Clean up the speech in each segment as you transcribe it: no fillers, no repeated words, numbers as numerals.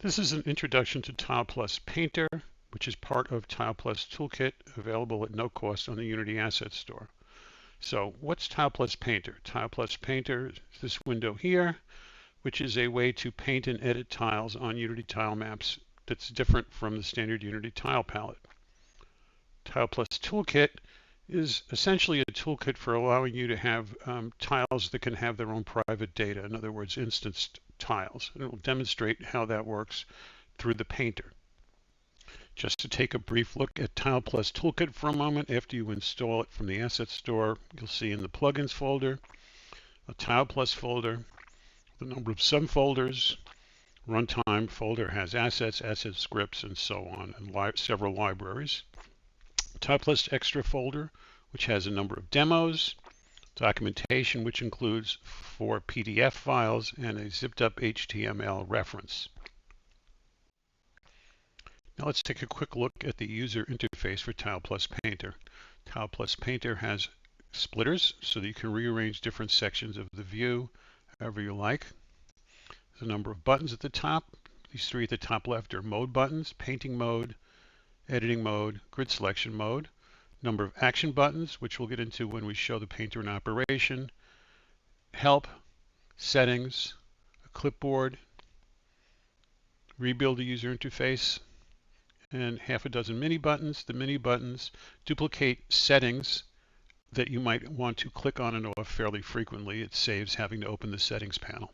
This is an introduction to TilePlus Painter, which is part of TilePlus Toolkit, available at no cost on the Unity Asset Store. So what's TilePlus Painter? TilePlus Painter is this window here, which is a way to paint and edit tiles on Unity Tilemaps that's different from the standard Unity tile palette. TilePlus Toolkit is essentially a toolkit for allowing you to have tiles that can have their own private data, in other words, instanced tiles. And it will demonstrate how that works through the painter. Just to take a brief look at TilePlus Toolkit for a moment, after you install it from the Asset Store, you'll see in the Plugins folder, a TilePlus folder, the number of subfolders, Runtime folder has assets, asset scripts, and so on, and several libraries. TilePlus Extra folder, which has a number of demos, documentation, which includes 4 PDF files and a zipped up HTML reference. Now let's take a quick look at the user interface for TilePlus Painter. TilePlus Painter has splitters so that you can rearrange different sections of the view however you like. There's a number of buttons at the top. These 3 at the top left are mode buttons: painting mode, editing mode, grid selection mode. Number of action buttons, which we'll get into when we show the painter in operation. Help, settings, a clipboard, rebuild the user interface, and half a dozen mini buttons. The mini buttons duplicate settings that you might want to click on and off fairly frequently. It saves having to open the settings panel.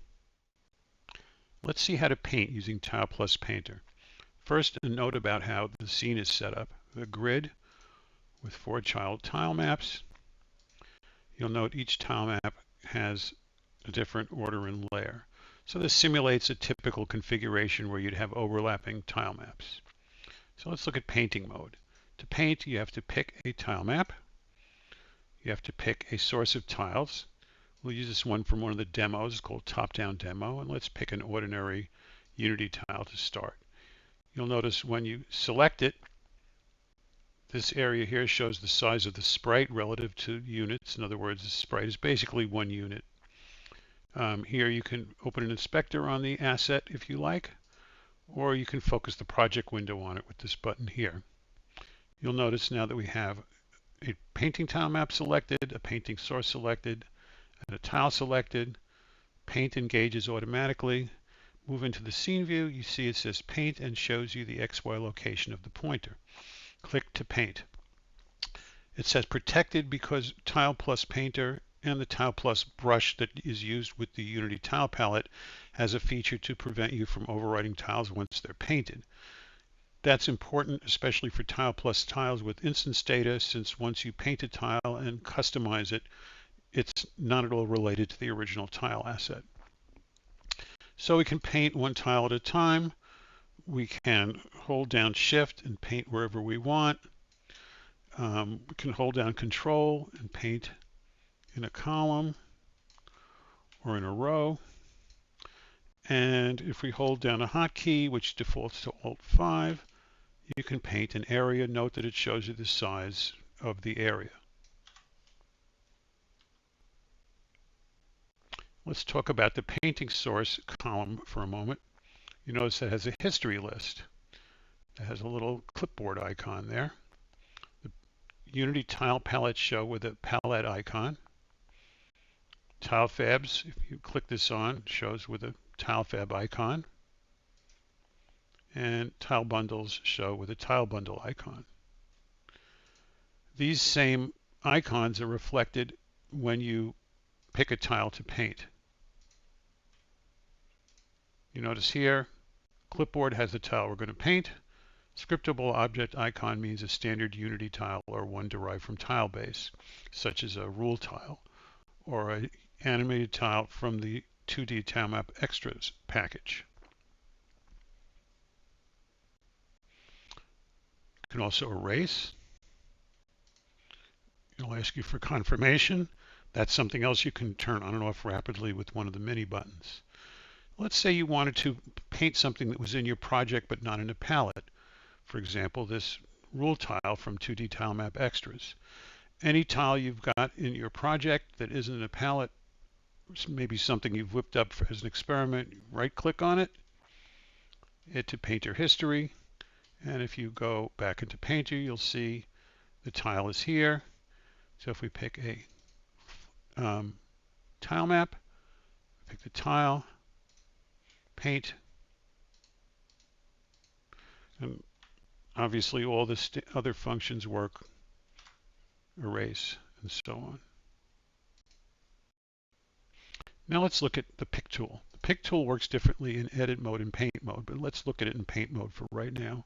Let's see how to paint using TilePlus Painter. First, a note about how the scene is set up. The grid with 4 child tile maps. You'll note each tile map has a different order and layer. So this simulates a typical configuration where you'd have overlapping tile maps. So let's look at painting mode. To paint, you have to pick a tile map. You have to pick a source of tiles. We'll use this one from one of the demos called Top-Down Demo, and let's pick an ordinary Unity tile to start. You'll notice when you select it, this area here shows the size of the sprite relative to units. In other words, the sprite is basically 1 unit. Here you can open an inspector on the asset if you like, or you can focus the project window on it with this button here. You'll notice now that we have a painting tile map selected, a painting source selected, and a tile selected. Paint engages automatically. Move into the scene view, you see it says paint and shows you the XY location of the pointer. Click to paint. It says protected because TilePlus Painter and the TilePlus brush that is used with the Unity tile palette has a feature to prevent you from overwriting tiles once they're painted. That's important, especially for TilePlus tiles with instance data, since once you paint a tile and customize it, it's not at all related to the original tile asset. So we can paint 1 tile at a time. We can hold down Shift and paint wherever we want. We can hold down Control and paint in a column or in a row. And if we hold down a hotkey, which defaults to Alt-5, you can paint an area. Note that it shows you the size of the area. Let's talk about the painting source column for a moment. You notice it has a history list. It has a little clipboard icon there. The Unity tile palette show with a palette icon. Tile fabs, if you click this on, shows with a tile fab icon. And tile bundles show with a tile bundle icon. These same icons are reflected when you pick a tile to paint. You notice here, clipboard has the tile we're going to paint. Scriptable object icon means a standard Unity tile or one derived from TileBase, such as a rule tile or an animated tile from the 2D Tilemap Extras package. You can also erase. It'll ask you for confirmation. That's something else you can turn on and off rapidly with one of the mini buttons. Let's say you wanted to paint something that was in your project but not in a palette. For example, this rule tile from 2D Tilemap Extras. Any tile you've got in your project that isn't in a palette, maybe something you've whipped up as an experiment, right-click on it, it to Painter History. And if you go back into Painter, you'll see the tile is here. So if we pick a tile map, pick the tile, paint, and obviously all the other functions work, erase, and so on. Now let's look at the pick tool. The pick tool works differently in edit mode and paint mode, but let's look at it in paint mode for right now.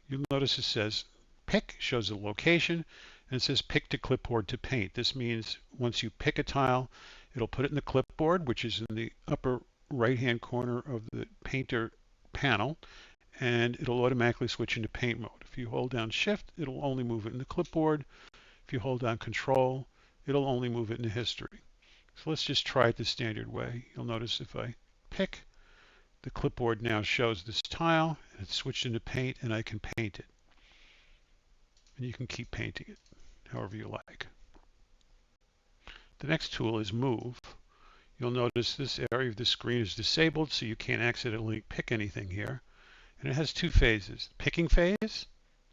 You'll notice it says pick, shows the location, and it says pick to clipboard to paint. This means once you pick a tile, it'll put it in the clipboard, which is in the upper right-hand corner of the Painter panel, and it'll automatically switch into paint mode. If you hold down Shift, it'll only move it in the clipboard. If you hold down Control, it'll only move it into history. So let's just try it the standard way. You'll notice if I pick, the clipboard now shows this tile, and it's switched into paint, and I can paint it. And you can keep painting it however you like. The next tool is Move. You'll notice this area of the screen is disabled, so you can't accidentally pick anything here. And it has two phases. Picking phase,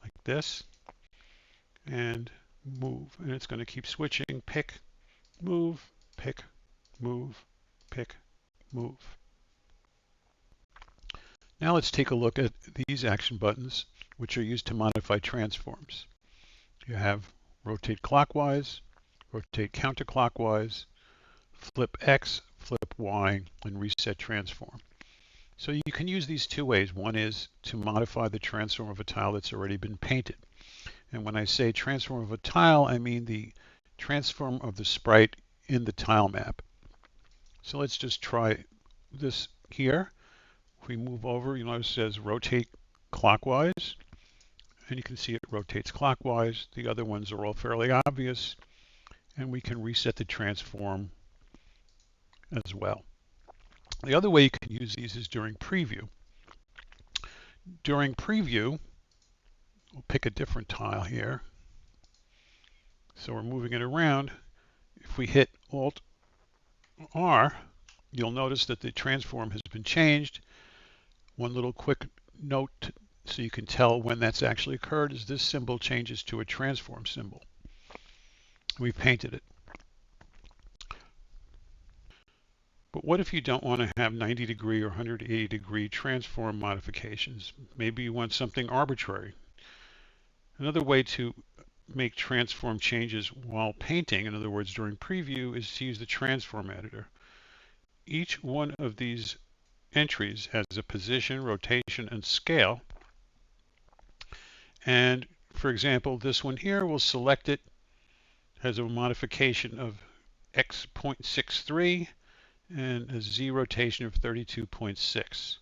like this, and Move. And it's going to keep switching. Pick, move, pick, move, pick, move. Now let's take a look at these action buttons, which are used to modify transforms. You have rotate clockwise, rotate counterclockwise, flip X, flip Y, and reset transform. So you can use these two ways. One is to modify the transform of a tile that's already been painted. And when I say transform of a tile, I mean the transform of the sprite in the tile map. So let's just try this here. If we move over, you'll notice it says rotate clockwise, and you can see it rotates clockwise. The other ones are all fairly obvious, and we can reset the transform as well. The other way you can use these is during preview. During preview, we'll pick a different tile here. So we're moving it around. If we hit Alt R, you'll notice that the transform has been changed. One little quick note so you can tell when that's actually occurred is this symbol changes to a transform symbol. We painted it. But what if you don't want to have 90-degree or 180-degree transform modifications? Maybe you want something arbitrary. Another way to make transform changes while painting, in other words during preview, is to use the transform editor. Each one of these entries has a position, rotation, and scale. And for example, this one here, we'll select it, has a modification of x.63 and a Z rotation of 32.6.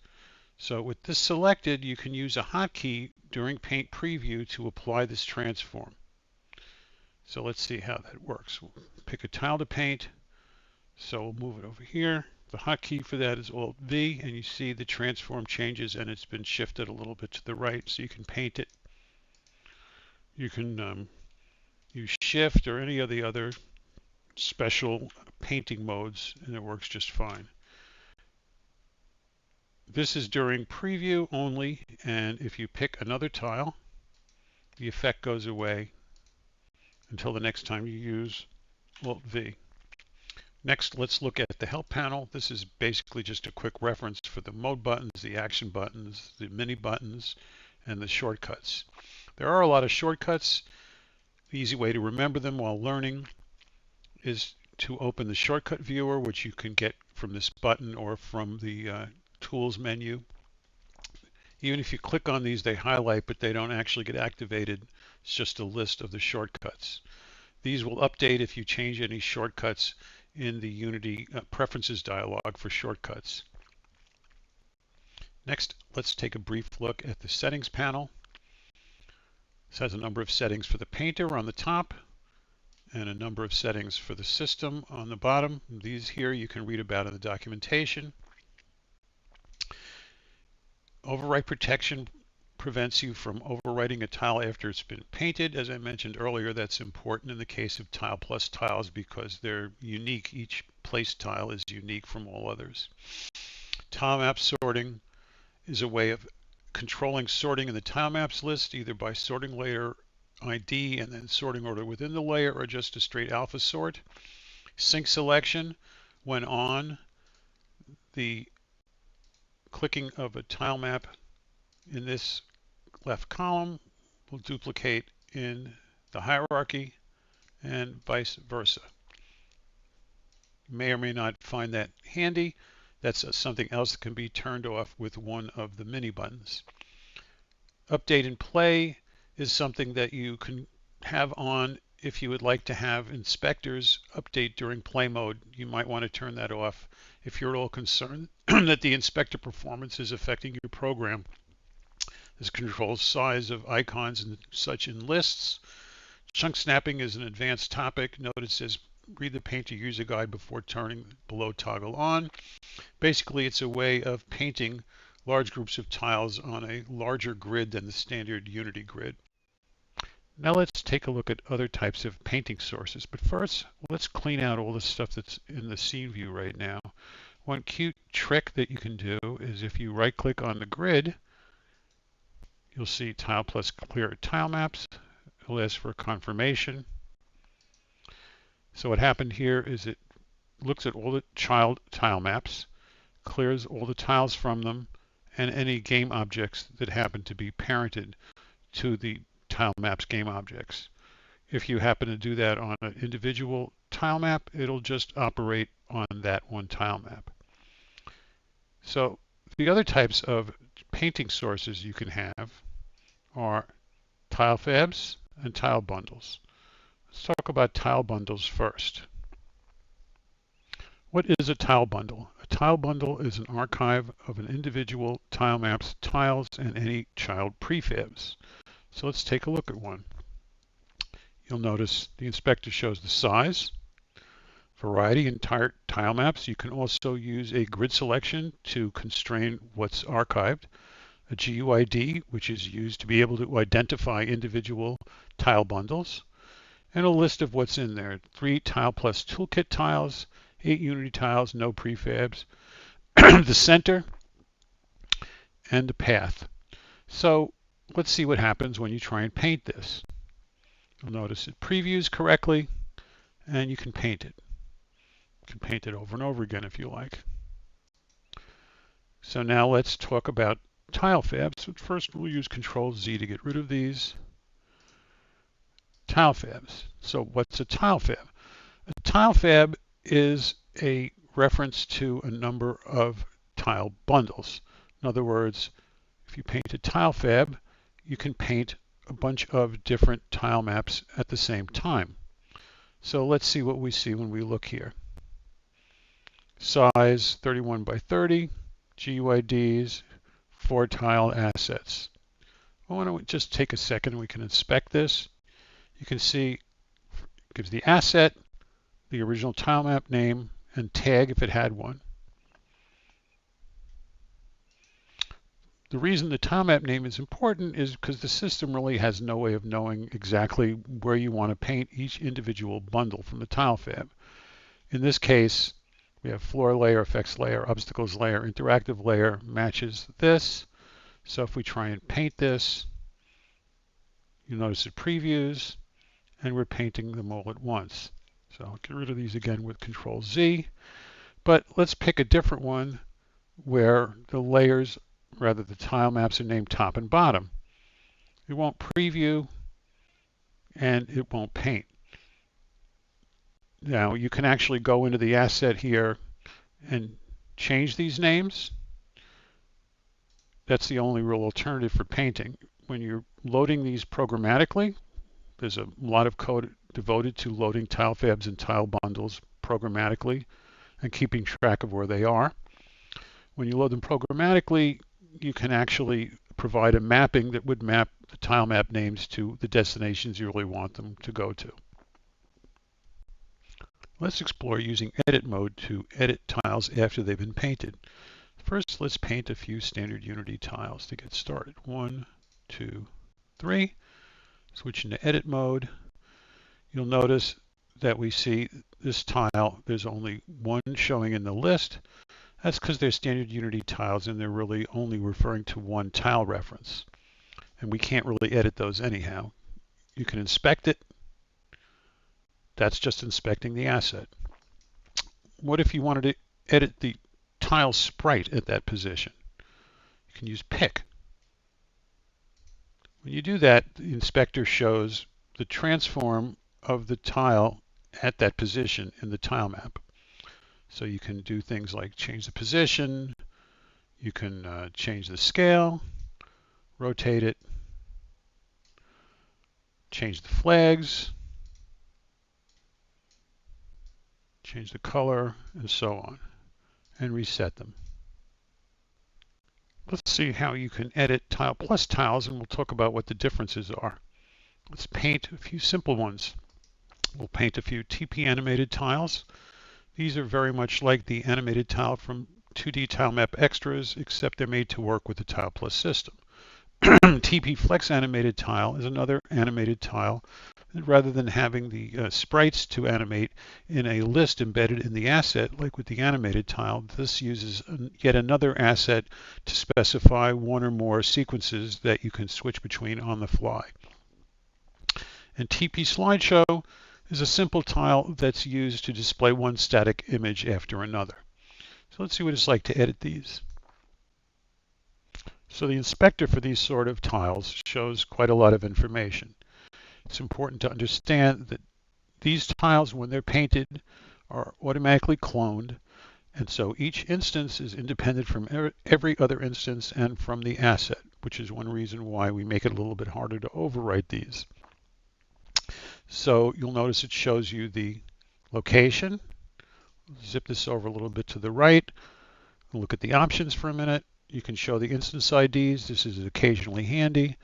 So with this selected, you can use a hotkey during paint preview to apply this transform. So let's see how that works. We'll pick a tile to paint. So we'll move it over here. The hotkey for that is Alt V, and you see the transform changes, and it's been shifted a little bit to the right, so you can paint it. You can use Shift or any of the other special painting modes, and it works just fine. This is during preview only, and if you pick another tile, the effect goes away until the next time you use Alt V. Next, let's look at the help panel. This is basically just a quick reference for the mode buttons, the action buttons, the mini buttons, and the shortcuts. There are a lot of shortcuts. The easy way to remember them while learning is to open the shortcut viewer, which you can get from this button or from the tools menu. Even if you click on these, they highlight, but they don't actually get activated. It's just a list of the shortcuts. These will update if you change any shortcuts in the Unity Preferences dialog for shortcuts. Next, let's take a brief look at the settings panel. This has a number of settings for the painter on the top and a number of settings for the system on the bottom. These here you can read about in the documentation. Overwrite protection prevents you from overwriting a tile after it's been painted. As I mentioned earlier, that's important in the case of TilePlus tiles because they're unique. Each placed tile is unique from all others. Tilemap sorting is a way of controlling sorting in the Tilemaps list, either by sorting layer ID and then sorting order within the layer, or just a straight alpha sort. Sync selection, when on, the clicking of a tilemap in this left column will duplicate in the hierarchy, and vice versa. You may or may not find that handy. That's something else that can be turned off with one of the mini buttons. Update and play is something that you can have on if you would like to have inspectors update during play mode. You might want to turn that off if you're at all concerned that the inspector performance is affecting your program. This controls size of icons and such in lists. Chunk snapping is an advanced topic. Note it says read the Painter user guide before turning below toggle on. Basically, it's a way of painting large groups of tiles on a larger grid than the standard Unity grid. Now let's take a look at other types of painting sources. But first, let's clean out all the stuff that's in the scene view right now. One cute trick that you can do is if you right-click on the grid, you'll see TilePlus Clear Tilemaps. It'll ask for confirmation. So what happened here is it looks at all the child tile maps, clears all the tiles from them, and any game objects that happen to be parented to the Tilemaps game objects. If you happen to do that on an individual tile map, it'll just operate on that one tile map. So the other types of painting sources you can have are tile fabs and tile bundles. Let's talk about tile bundles first. What is a tile bundle? A tile bundle is an archive of an individual tile map's tiles and any child prefabs. So let's take a look at one. You'll notice the inspector shows the size, variety in tile maps. You can also use a grid selection to constrain what's archived, a GUID, which is used to be able to identify individual tile bundles, and a list of what's in there. 3 TilePlus Toolkit tiles, 8 Unity tiles, no prefabs, the center, and the path. So let's see what happens when you try and paint this. You'll notice it previews correctly, and you can paint it. You can paint it over and over again if you like. So now let's talk about tile fabs. But first we'll use Control-Z to get rid of these. Tile fabs. So what's a tile fab? A tile fab is a reference to a number of tile bundles. In other words, if you paint a tile fab, you can paint a bunch of different tile maps at the same time. So let's see what we see when we look here. Size 31 by 30, GUIDs, 4 tile assets. Why don't we just take a second, we can inspect this. You can see it gives the asset, the original tile map name, and tag if it had one. The reason the tile map name is important is because the system really has no way of knowing exactly where you want to paint each individual bundle from the tile fab. In this case, we have floor layer, effects layer, obstacles layer, interactive layer matches this. So if we try and paint this, you'll notice it previews, and we're painting them all at once. So I'll get rid of these again with Control-Z. But let's pick a different one where the layers, rather the tile maps, are named top and bottom. It won't preview, and it won't paint. Now you can actually go into the asset here and change these names. That's the only real alternative for painting. When you're loading these programmatically, there's a lot of code devoted to loading tile fabs and tile bundles programmatically and keeping track of where they are. When you load them programmatically, you can actually provide a mapping that would map the tile map names to the destinations you really want them to go to. Let's explore using edit mode to edit tiles after they've been painted. First, let's paint a few standard Unity tiles to get started. 1, 2, 3. Switch into edit mode. You'll notice that we see this tile, there's only one showing in the list, That's because they're standard Unity tiles and they're really only referring to one tile reference. And we can't really edit those anyhow. You can inspect it. That's just inspecting the asset. What if you wanted to edit the tile sprite at that position? You can use pick. When you do that, the inspector shows the transform of the tile at that position in the tile map. So you can do things like change the position, you can change the scale, rotate it, change the flags, change the color, and so on, and reset them. Let's see how you can edit TilePlus tiles, and we'll talk about what the differences are. Let's paint a few simple ones. We'll paint a few TP animated tiles. These are very much like the animated tile from 2D Tilemap Extras, except they're made to work with the TilePlus system. TP Flex animated tile is another animated tile. Rather than having the sprites to animate in a list embedded in the asset, like with the animated tile, this uses yet another asset to specify one or more sequences that you can switch between on the fly. And TP Slideshow is a simple tile that's used to display one static image after another. So let's see what it's like to edit these. So the inspector for these sort of tiles shows quite a lot of information. It's important to understand that these tiles, when they're painted, are automatically cloned, and so each instance is independent from every other instance and from the asset, which is one reason why we make it a little bit harder to overwrite these. So you'll notice it shows you the location. Zip this over a little bit to the right. Look at the options for a minute. You can show the instance IDs. This is occasionally handy.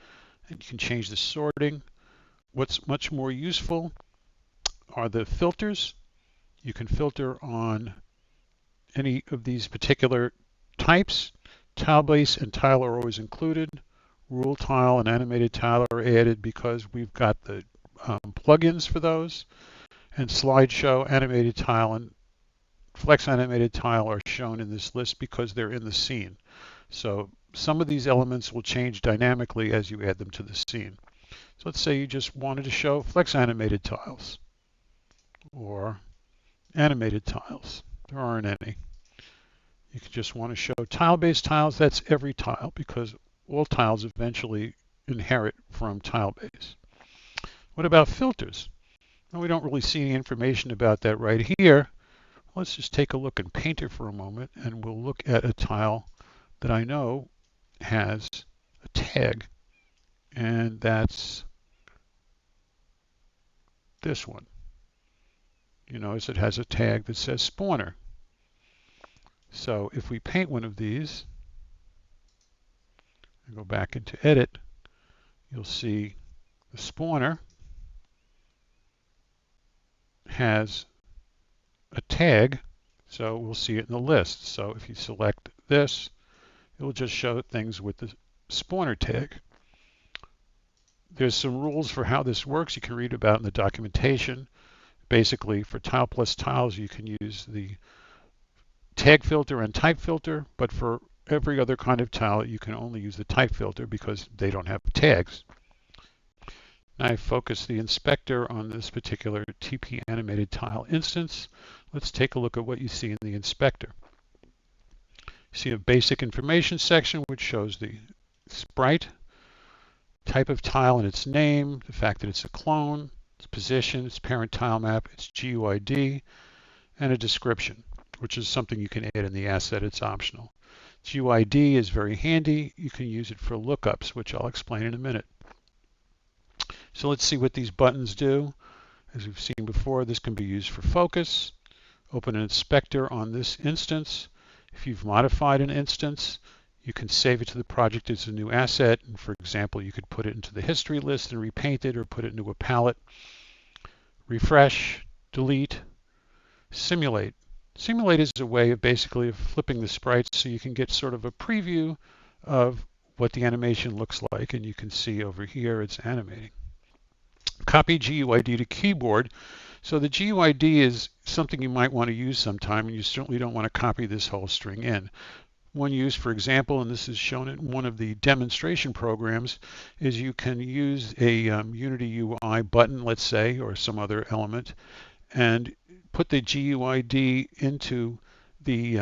And you can change the sorting. What's much more useful are the filters. You can filter on any of these particular types. Tile base and tile are always included. Rule tile and animated tile are added because we've got the plugins for those. And slideshow, animated tile, and flex animated tile are shown in this list because they're in the scene. So some of these elements will change dynamically as you add them to the scene. So let's say you just wanted to show flex animated tiles or animated tiles. There aren't any. You could just want to show tile-based tiles. That's every tile because all tiles eventually inherit from tile base. What about filters? Well, we don't really see any information about that right here. Let's just take a look in Painter for a moment, and we'll look at a tile that I know has a tag, and that's this one. You notice it has a tag that says spawner. So if we paint one of these and go back into edit, you'll see the spawner has a tag, so we'll see it in the list. So if you select this, it will just show things with the spawner tag. There's some rules for how this works you can read about in the documentation. Basically, for TilePlus tiles, you can use the tag filter and type filter, but for every other kind of tile, you can only use the type filter because they don't have tags. Now I focus the inspector on this particular TP animated tile instance. Let's take a look at what you see in the inspector. You see a basic information section which shows the sprite, type of tile and its name, the fact that it's a clone, its position, its parent tile map, its GUID, and a description, which is something you can add in the asset. It's optional. GUID is very handy. You can use it for lookups, which I'll explain in a minute. So let's see what these buttons do. As we've seen before, this can be used for focus. Open an inspector on this instance. If you've modified an instance, you can save it to the project as a new asset. And for example, you could put it into the history list and repaint it, or put it into a palette. Refresh, delete, simulate. Simulate is a way of basically flipping the sprites so you can get sort of a preview of what the animation looks like. And you can see over here it's animating. Copy GUID to keyboard. So the GUID is something you might want to use sometime, and you certainly don't want to copy this whole string in. One use, for example, and this is shown in one of the demonstration programs, is you can use a Unity UI button, let's say, or some other element, and put the GUID into the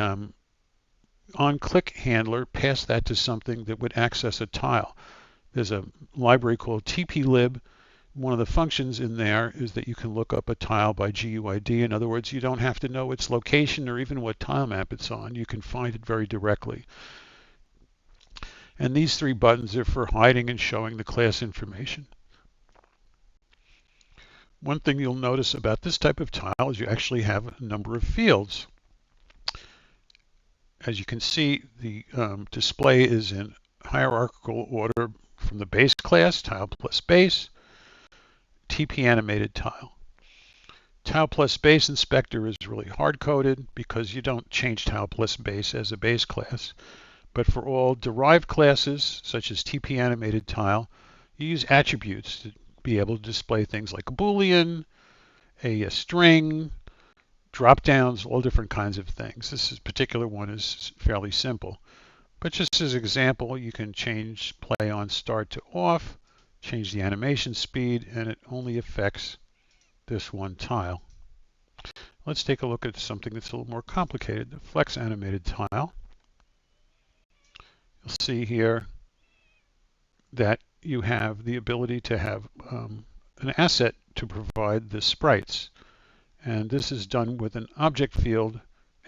on-click handler, pass that to something that would access a tile. There's a library called tplib. One of the functions in there is that you can look up a tile by GUID. In other words, you don't have to know its location or even what tile map it's on. You can find it very directly. And these three buttons are for hiding and showing the class information. One thing you'll notice about this type of tile is you actually have a number of fields. As you can see, the display is in hierarchical order from the base class, TilePlus Base, TP Animated Tile. TilePlus Base Inspector is really hard-coded because you don't change TilePlus Base as a base class. But for all derived classes, such as TP Animated Tile, you use attributes to be able to display things like a Boolean, a string, drop-downs, all different kinds of things. This particular one is fairly simple. But just as an example, you can change play on start to off, change the animation speed, and it only affects this one tile. Let's take a look at something that's a little more complicated, the flex animated tile. You'll see here that you have the ability to have an asset to provide the sprites. And this is done with an object field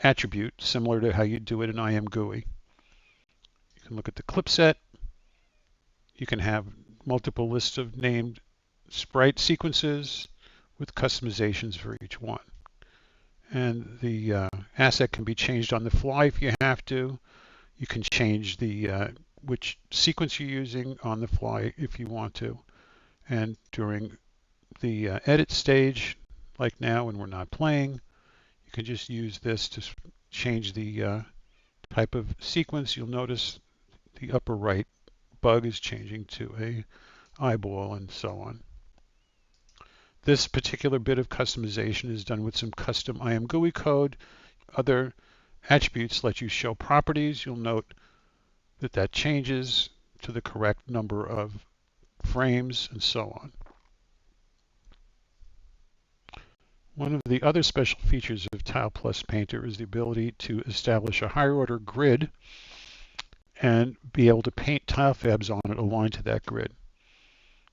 attribute, similar to how you do it in IMGUI. You can look at the clip set. You can have multiple lists of named sprite sequences with customizations for each one. And the asset can be changed on the fly if you have to. You can change the which sequence you're using on the fly if you want to. And during the edit stage, like now when we're not playing, you can just use this to change the type of sequence. You'll notice the upper right bug is changing to a eyeball and so on. This particular bit of customization is done with some custom IMGUI code. Other attributes let you show properties. You'll note that that changes to the correct number of frames and so on. One of the other special features of TilePlus Painter is the ability to establish a higher order grid and be able to paint tile fabs on it aligned to that grid.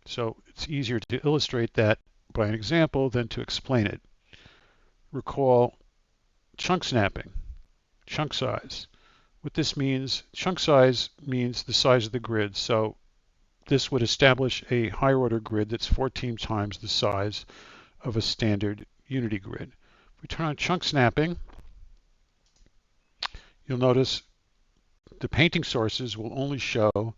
So it's easier to illustrate that by an example than to explain it. Recall chunk snapping, chunk size. What this means, chunk size means the size of the grid. So this would establish a higher order grid that's 14 times the size of a standard Unity grid. If we turn on chunk snapping, you'll notice the painting sources will only show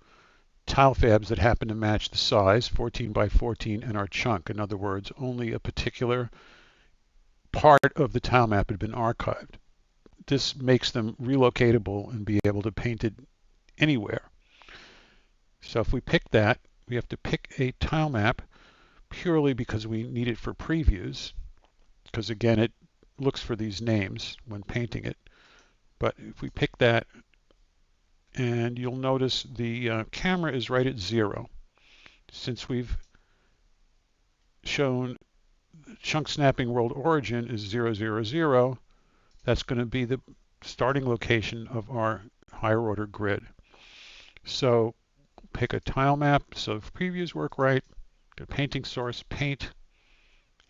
tile fabs that happen to match the size, 14 by 14, and our chunk. In other words, only a particular part of the tile map had been archived. This makes them relocatable and be able to paint it anywhere. So if we pick that, we have to pick a tile map purely because we need it for previews, because again, it looks for these names when painting it. But if we pick that, and you'll notice the camera is right at 0. Since we've shown chunk snapping world origin is 0, 0, 0, that's going to be the starting location of our higher order grid. So pick a tile map so if previews work right, go painting source, paint,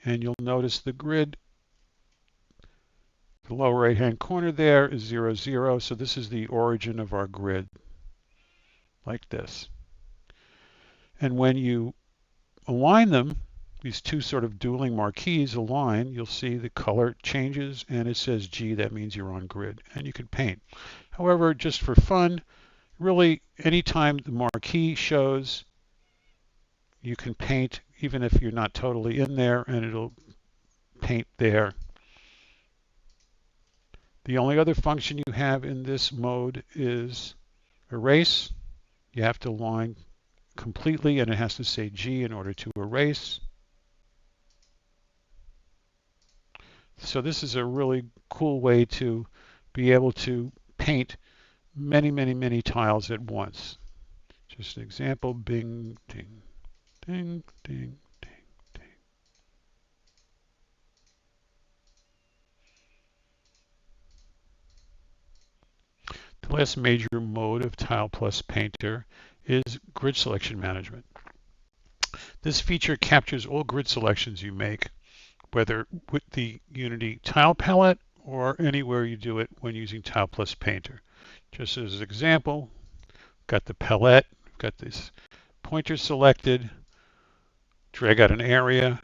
and you'll notice the grid, the lower right hand corner there is 0, 0, so this is the origin of our grid, like this. And when you align them, these two sort of dueling marquees align, you'll see the color changes and it says G, that means you're on grid, and you can paint. However, just for fun, really anytime the marquee shows, you can paint even if you're not totally in there, and it'll paint there. The only other function you have in this mode is erase. You have to align completely and it has to say G in order to erase. So this is a really cool way to be able to paint many tiles at once. Just an example, bing, ding, ding, ding, ding, ding. The last major mode of TilePlus Painter is grid selection management. This feature captures all grid selections you make, whether with the Unity tile palette or anywhere you do it when using TilePlus Painter. Just as an example, got the palette, got this pointer selected, drag out an area,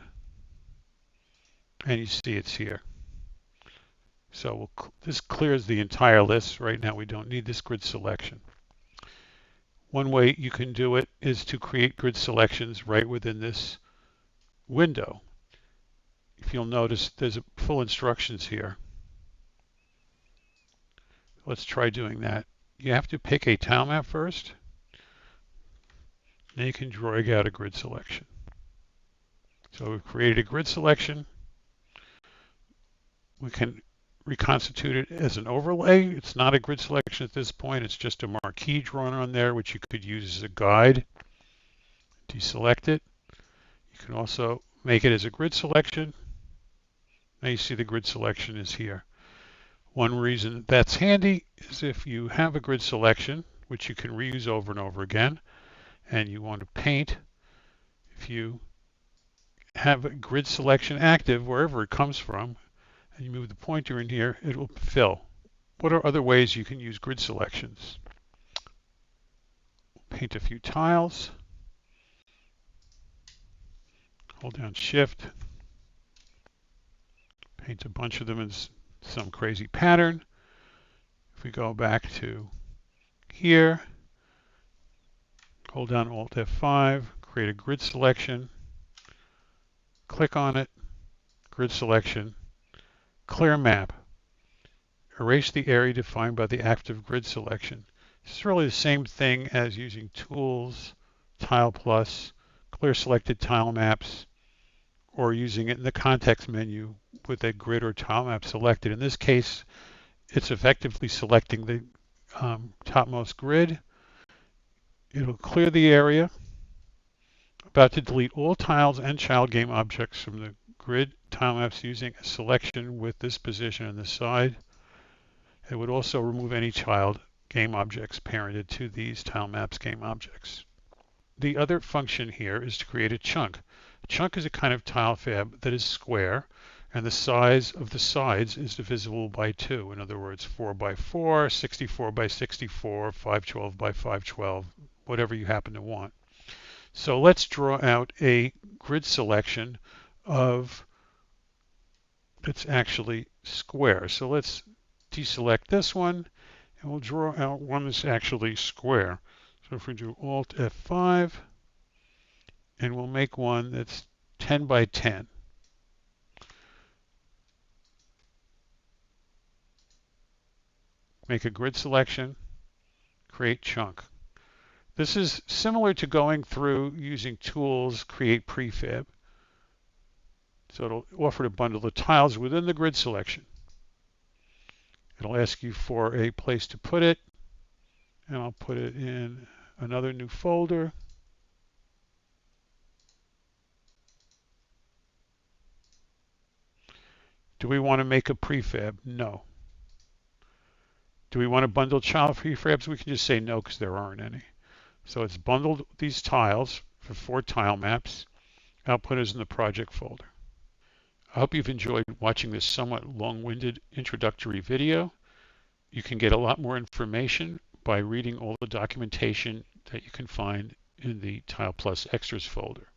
and you see it's here. So this clears the entire list. Right now we don't need this grid selection. One way you can do it is to create grid selections right within this window. If you'll notice, there's full instructions here. Let's try doing that. You have to pick a tile map first. Then you can drag out a grid selection. So we've created a grid selection. We can reconstitute it as an overlay. It's not a grid selection at this point. It's just a marquee drawn on there, which you could use as a guide. Deselect it. You can also make it as a grid selection. Now you see the grid selection is here. One reason that's handy is if you have a grid selection, which you can reuse over and over again, and you want to paint, if you have a grid selection active wherever it comes from, and you move the pointer in here, it will fill. What are other ways you can use grid selections? Paint a few tiles. Hold down Shift. Paint a bunch of them in some crazy pattern. If we go back to here, hold down Alt F5, create a grid selection, click on it, grid selection, clear map. Erase the area defined by the active grid selection. It's really the same thing as using Tools, TilePlus, clear selected tile maps, or using it in the context menu with a grid or tile map selected. In this case, it's effectively selecting the topmost grid. It'll clear the area. About to delete all tiles and child game objects from the grid tile maps using a selection with this position on the side. It would also remove any child game objects parented to these tile maps game objects. The other function here is to create a chunk. A chunk is a kind of tile fab that is square, and the size of the sides is divisible by 2. In other words, 4 by 4, 64 by 64, 512 by 512, whatever you happen to want. So let's draw out a grid selection of that's actually square. So let's deselect this one, and we'll draw out one that's actually square. So if we do Alt F5, and we'll make one that's 10 by 10. Make a grid selection, create chunk. This is similar to going through using Tools, Create Prefab. So it'll offer to bundle the tiles within the grid selection. It'll ask you for a place to put it, and I'll put it in another new folder. Do we want to make a prefab? No. Do we want to bundle child prefabs? We can just say no because there aren't any. So it's bundled these tiles for 4 tile maps. Output is in the project folder. I hope you've enjoyed watching this somewhat long-winded introductory video. You can get a lot more information by reading all the documentation that you can find in the TilePlus Extras folder.